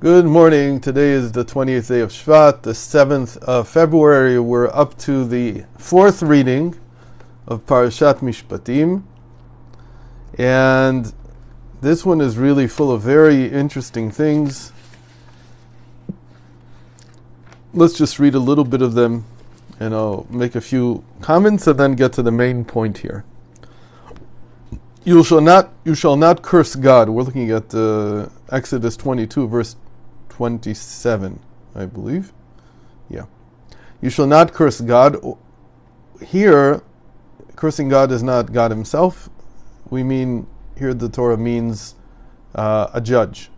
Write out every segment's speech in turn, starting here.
Good morning. Today is the 20th day of Shvat, the 7th of February. We're up to the fourth reading of Parashat Mishpatim. And this one is really full of very interesting things. Let's just read a little bit of them, and I'll make a few comments and then get to the main point here. You shall not curse God. We're looking at Exodus 22, verse 27, I believe. Yeah. You shall not curse God. Here, cursing God is not God himself. We mean, here the Torah means a judge.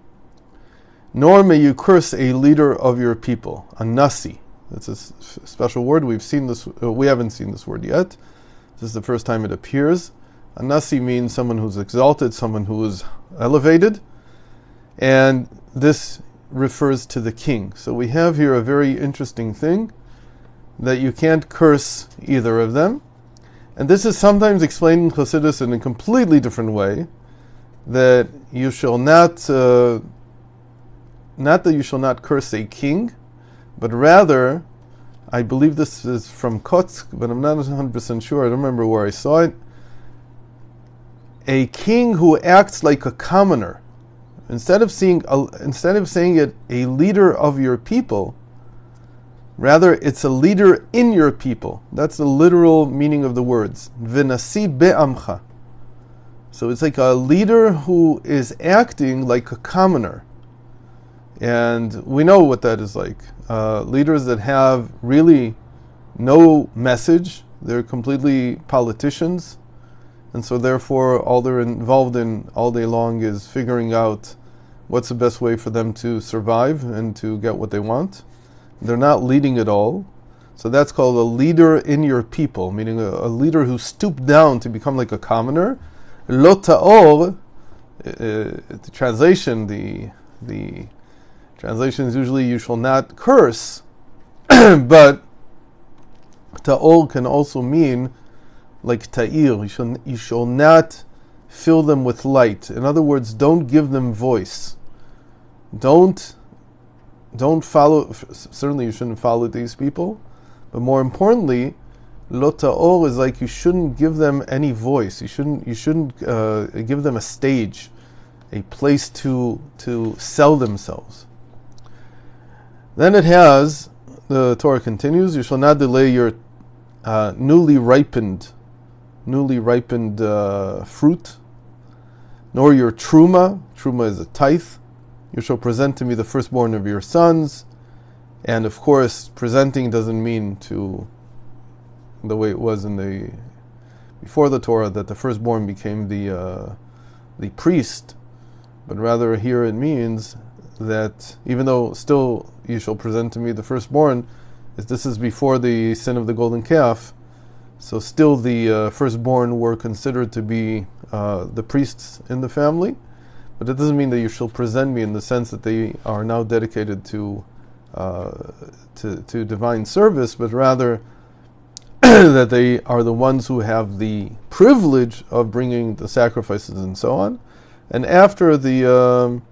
Nor may you curse a leader of your people, a nasi. That's a special word. We haven't seen this word yet. This is the first time it appears. A nasi means someone who's exalted, someone who is elevated. And this refers to the king. So we have here a very interesting thing, that you can't curse either of them. And this is sometimes explained in Chassidus in a completely different way, that you shall not that you shall not curse a king, but rather, I believe this is from Kotsk, but I'm not 100% sure, I don't remember where I saw it, a king who acts like a commoner. Instead of saying it a leader of your people, rather it's a leader in your people. That's the literal meaning of the words. V'nasi be'amcha. So it's like a leader who is acting like a commoner. And we know what that is like. Leaders that have really no message. They're completely politicians. And so therefore, all they're involved in all day long is figuring out what's the best way for them to survive and to get what they want. They're not leading at all. So that's called a leader in your people, meaning a leader who stooped down to become like a commoner. Lo ta'or, the translation is usually you shall not curse, but ta'or can also mean like ta'ir. You shall not fill them with light. In other words, don't give them voice. Don't follow. Certainly, you shouldn't follow these people. But more importantly, lo ta'or is like you shouldn't give them any voice. You shouldn't give them a stage, a place to sell themselves. Then the Torah continues. You shall not delay your newly ripened fruit, nor your truma. Truma is a tithe. You shall present to me the firstborn of your sons. And of course, presenting doesn't mean to the way it was before the Torah, that the firstborn became the priest, but rather here it means that even though still you shall present to me the firstborn, this is before the sin of the golden calf. So still the firstborn were considered to be the priests in the family, but it doesn't mean that you shall present me in the sense that they are now dedicated to divine service, but rather that they are the ones who have the privilege of bringing the sacrifices and so on. And after the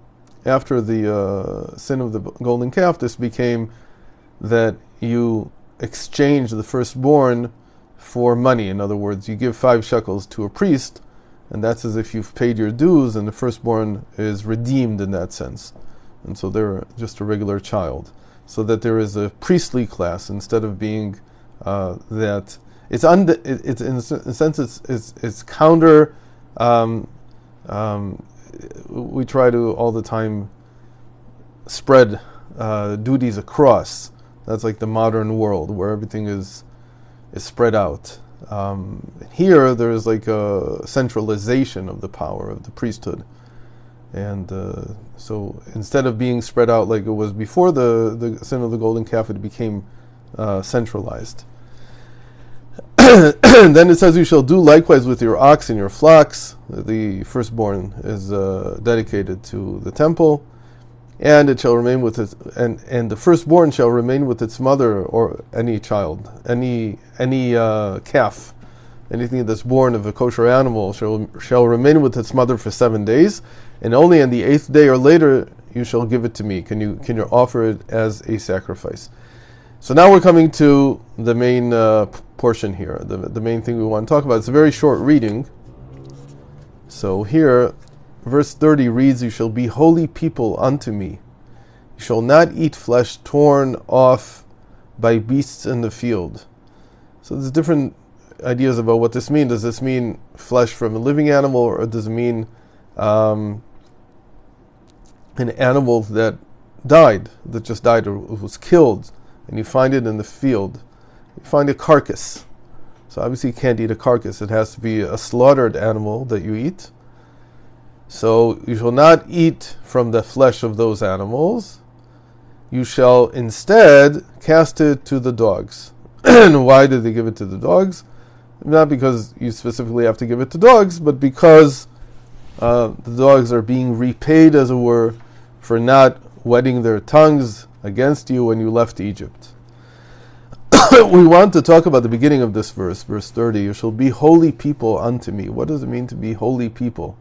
sin of the golden calf, this became that you exchange the firstborn for money. In other words, you give 5 shekels to a priest, and that's as if you've paid your dues, and the firstborn is redeemed in that sense. And so they're just a regular child. So that there is a priestly class instead of being that. It's in a sense it's counter. We try to all the time spread duties across. That's like the modern world where everything is spread out. Here there is like a centralization of the power of the priesthood, and so instead of being spread out like it was before the sin of the golden calf, it became centralized. Then it says, you shall do likewise with your ox and your flocks. The firstborn is dedicated to the temple, and it shall remain with its and the firstborn shall remain with its mother, or any child, any calf, anything that's born of a kosher animal shall remain with its mother for 7 days, and only on the 8th day or later you shall give it to me. Can you offer it as a sacrifice? So now we're coming to the main portion here, the main thing we want to talk about. It's a very short reading. So here, verse 30 reads, "You shall be holy people unto me. You shall not eat flesh torn off by beasts in the field." So there's different ideas about what this means. Does this mean flesh from a living animal, or does it mean an animal that just died, or was killed, and you find it in the field? You find a carcass. So obviously you can't eat a carcass. It has to be a slaughtered animal that you eat. So you shall not eat from the flesh of those animals. You shall instead cast it to the dogs. And why did they give it to the dogs? Not because you specifically have to give it to dogs, but because the dogs are being repaid, as it were, for not wetting their tongues against you when you left Egypt. We want to talk about the beginning of this verse 30. "You shall be holy people unto me." What does it mean to be holy people?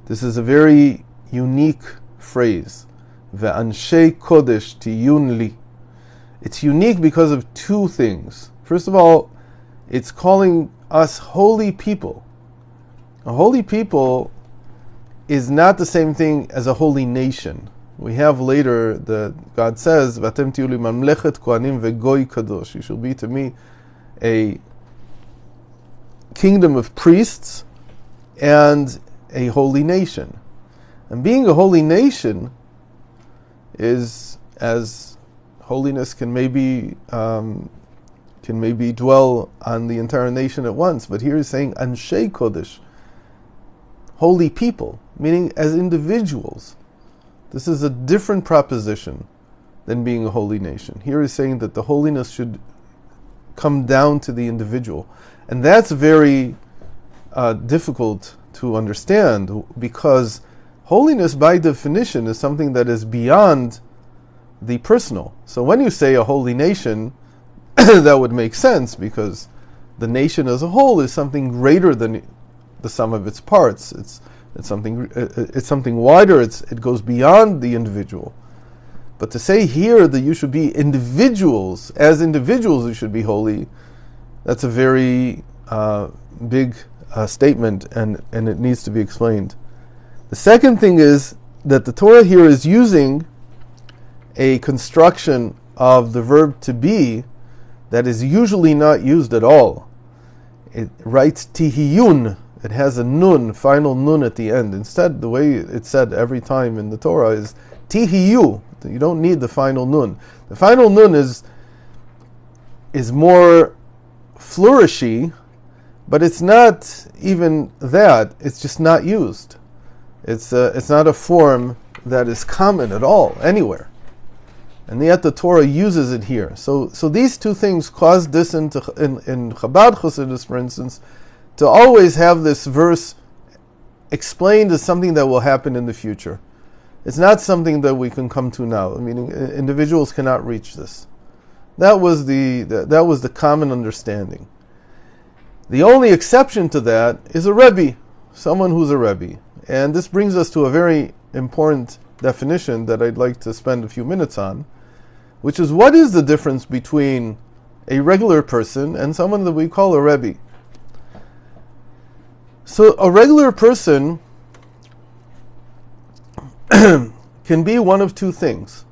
This is a very unique phrase. Ve'anshei kodesh tiyun li. It's unique because of two things. First of all, it's calling us holy people. A holy people is not the same thing as a holy nation. We have later that God says, "Vatem tiyu li mamlechet kohanim vegoy kadosh." You shall be to me a kingdom of priests and a holy nation. And being a holy nation is, as holiness can maybe dwell on the entire nation at once, but here he's saying Anshei Kodesh, holy people, meaning as individuals. This is a different proposition than being a holy nation. Here he's saying that the holiness should come down to the individual. And that's very difficult to understand, because holiness by definition is something that is beyond the personal. So when you say a holy nation, that would make sense, because the nation as a whole is something greater than the sum of its parts. It's something wider. It goes beyond the individual. But to say here that you should be individuals, as individuals you should be holy, that's a very big statement, and it needs to be explained. The second thing is that the Torah here is using a construction of the verb to be that is usually not used at all. It writes tihiyun. It has a nun, final nun at the end. Instead, the way it's said every time in the Torah is tihiyu. You don't need the final nun. The final nun is more flourishy, but it's not even that. It's just not used. It's not a form that is common at all, anywhere. And yet the Torah uses it here. So these two things caused this in Chabad Chassidus, for instance, to always have this verse explained as something that will happen in the future. It's not something that we can come to now. Meaning, individuals cannot reach this. That was the common understanding. The only exception to that is a Rebbe, someone who's a Rebbe. And this brings us to a very important definition that I'd like to spend a few minutes on, which is, what is the difference between a regular person and someone that we call a Rebbe? So a regular person can be one of two things.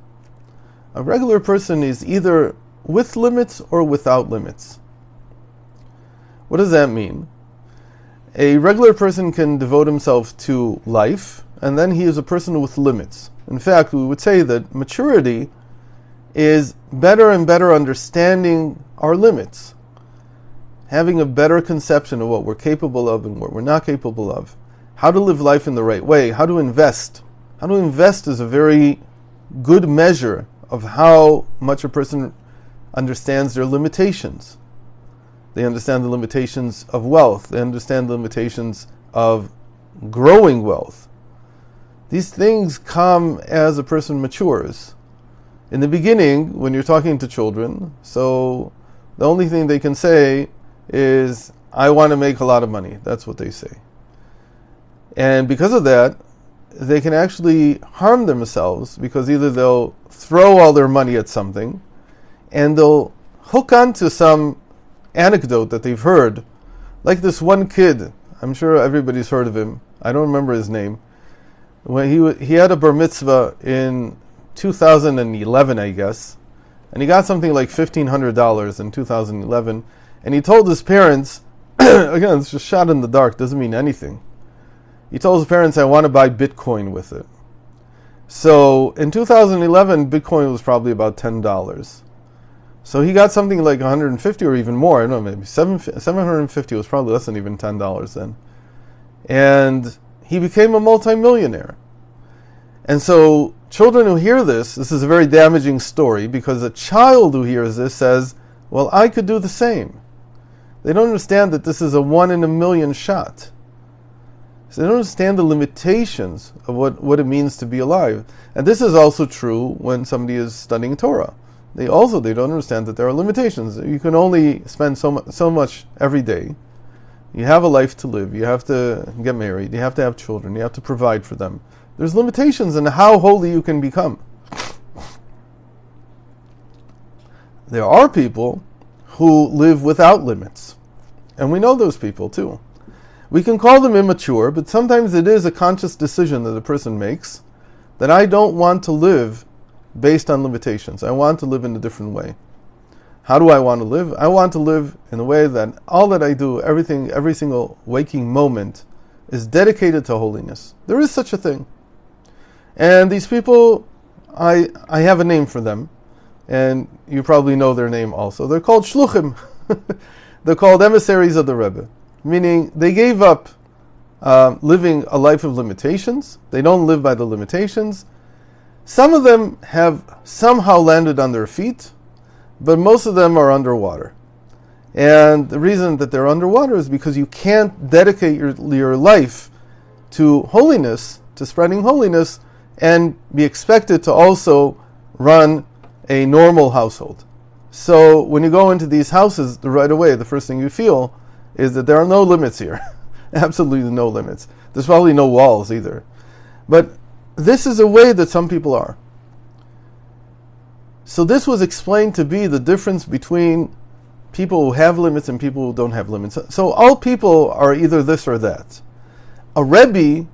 A regular person is either with limits or without limits. What does that mean? A regular person can devote himself to life, and then he is a person with limits. In fact, we would say that maturity is better and better understanding our limits, having a better conception of what we're capable of and what we're not capable of, how to live life in the right way, how to invest. How to invest is a very good measure of how much a person understands their limitations. They understand the limitations of wealth. They understand the limitations of growing wealth. These things come as a person matures. In the beginning, when you're talking to children, so the only thing they can say is, "I want to make a lot of money." That's what they say. And because of that, they can actually harm themselves because either they'll throw all their money at something and they'll hook onto some anecdote that they've heard. Like this one kid, I'm sure everybody's heard of him. I don't remember his name. When he had a bar mitzvah in 2011, I guess, and he got something like $1,500 in 2011, and he told his parents, again, it's just shot in the dark, doesn't mean anything. He told his parents, I want to buy Bitcoin with it. So in 2011, Bitcoin was probably about $10. So he got something like 150 or even more. I don't know, maybe 750 was probably less than even $10 then. And he became a multimillionaire. And so children who hear this is a very damaging story, because a child who hears this says, well, I could do the same. They don't understand that this is a 1 in a million shot. So they don't understand the limitations of what it means to be alive. And this is also true when somebody is studying Torah. They don't understand that there are limitations. You can only spend so much every day. You have a life to live. You have to get married. You have to have children. You have to provide for them. There's limitations in how holy you can become. There are people who live without limits. And we know those people too. We can call them immature, but sometimes it is a conscious decision that a person makes that I don't want to live based on limitations. I want to live in a different way. How do I want to live? I want to live in a way that all that I do, every single waking moment, is dedicated to holiness. There is such a thing. And these people, I have a name for them, and you probably know their name also. They're called shluchim. They're called emissaries of the Rebbe, meaning they gave up living a life of limitations. They don't live by the limitations. Some of them have somehow landed on their feet, but most of them are underwater. And the reason that they're underwater is because you can't dedicate your life to holiness, to spreading holiness, and be expected to also run a normal household. So when you go into these houses right away, the first thing you feel is that there are no limits here. Absolutely no limits. There's probably no walls either. But this is a way that some people are. So this was explained to be the difference between people who have limits and people who don't have limits. So all people are either this or that. A Rebbe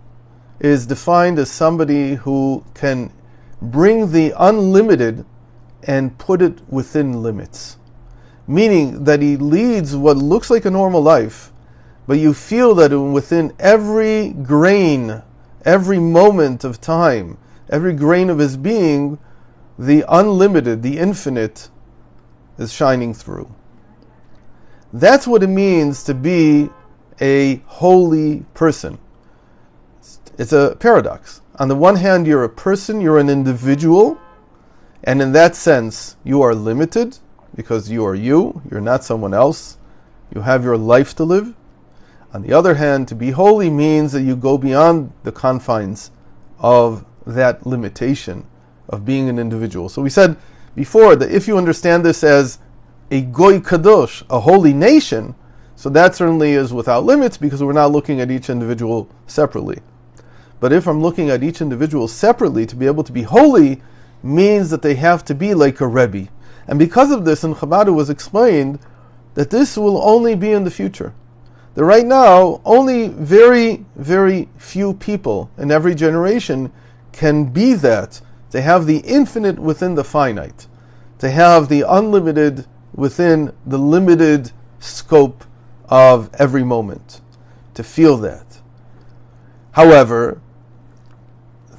is defined as somebody who can bring the unlimited and put it within limits. Meaning that he leads what looks like a normal life, but you feel that within every grain, every moment of time, every grain of his being, the unlimited, the infinite, is shining through. That's what it means to be a holy person. It's a paradox. On the one hand, you're a person, you're an individual, and in that sense, you are limited because you are you, you're not someone else. You have your life to live. On the other hand, to be holy means that you go beyond the confines of that limitation of being an individual. So we said before that if you understand this as a goy kadosh, a holy nation, so that certainly is without limits because we're not looking at each individual separately. But if I'm looking at each individual separately, to be able to be holy means that they have to be like a Rebbe. And because of this, in Chabad it was explained that this will only be in the future. That right now, only very, very few people in every generation can be that. To have the infinite within the finite. To have the unlimited within the limited scope of every moment. To feel that. However,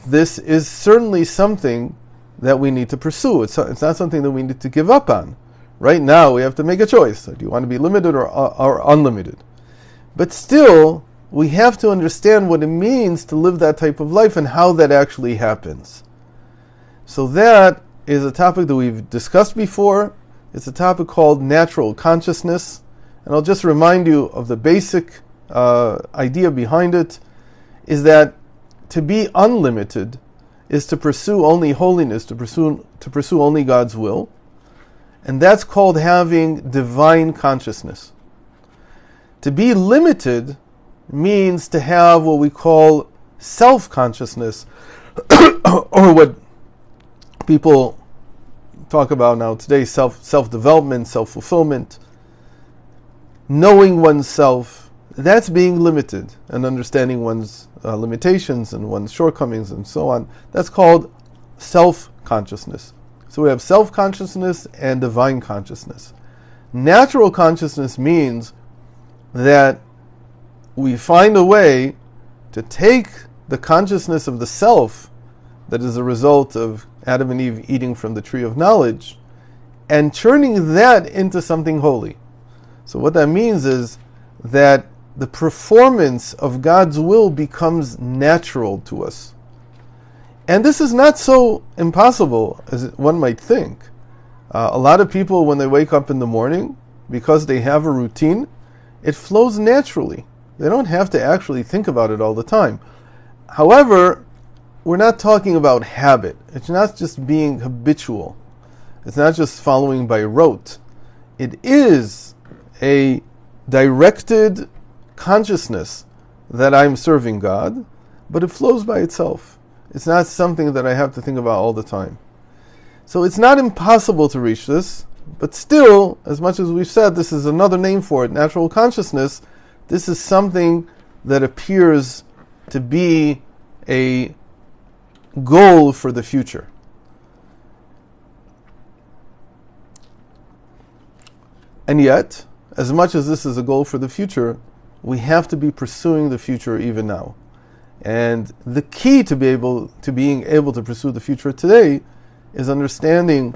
this is certainly something that we need to pursue. It's not something that we need to give up on. Right now, we have to make a choice. Do you want to be limited or unlimited? But still, we have to understand what it means to live that type of life and how that actually happens. So that is a topic that we've discussed before. It's a topic called natural consciousness. And I'll just remind you of the basic idea behind it, is that to be unlimited is to pursue only holiness, to pursue only God's will. And that's called having divine consciousness. To be limited means to have what we call self-consciousness, or what people talk about now today, self-development, self-fulfillment, knowing oneself, that's being limited and understanding one's limitations and one's shortcomings and so on. That's called self-consciousness. So we have self-consciousness and divine consciousness. Natural consciousness means that we find a way to take the consciousness of the self that is a result of Adam and Eve eating from the tree of knowledge and turning that into something holy. So what that means is that the performance of God's will becomes natural to us. And this is not so impossible as one might think. A lot of people, when they wake up in the morning, because they have a routine, it flows naturally. They don't have to actually think about it all the time. However, we're not talking about habit. It's not just being habitual. It's not just following by rote. It is a directed consciousness that I'm serving God, but it flows by itself. It's not something that I have to think about all the time. So it's not impossible to reach this, but still, as much as we've said, this is another name for it, natural consciousness, this is something that appears to be a goal for the future. And yet, as much as this is a goal for the future, we have to be pursuing the future even now. And the key to being able to pursue the future today is understanding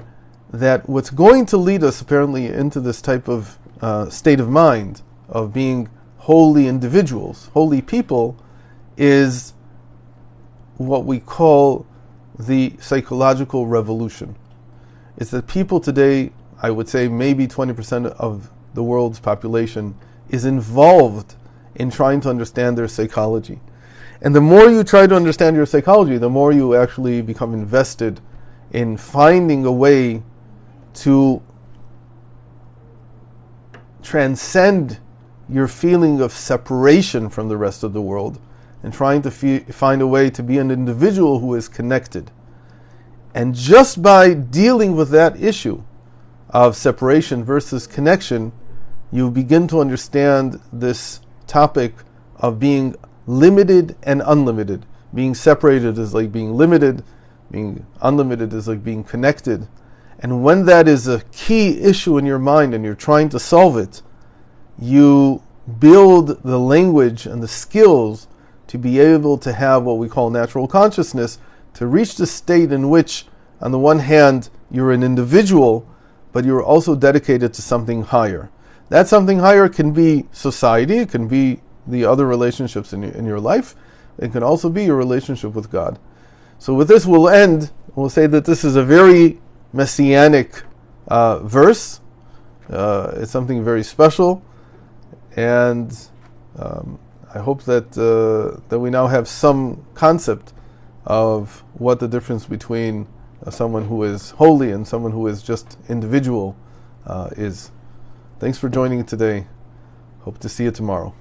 that what's going to lead us apparently into this type of state of mind of being holy individuals, holy people, is what we call the psychological revolution. It's that people today, I would say maybe 20% of the world's population, is involved in trying to understand their psychology. And the more you try to understand your psychology, the more you actually become invested in finding a way to transcend your feeling of separation from the rest of the world and trying to find a way to be an individual who is connected. And just by dealing with that issue of separation versus connection, you begin to understand this topic of being limited and unlimited. Being separated is like being limited, being unlimited is like being connected. And when that is a key issue in your mind and you're trying to solve it, you build the language and the skills to be able to have what we call natural consciousness, to reach the state in which, on the one hand, you're an individual, but you're also dedicated to something higher. That something higher can be society, it can be the other relationships in your life, it can also be your relationship with God. So with this we'll end. We'll say that this is a very messianic verse. It's something very special, and I hope that we now have some concept of what the difference between someone who is holy and someone who is just individual is. Thanks for joining today. Hope to see you tomorrow.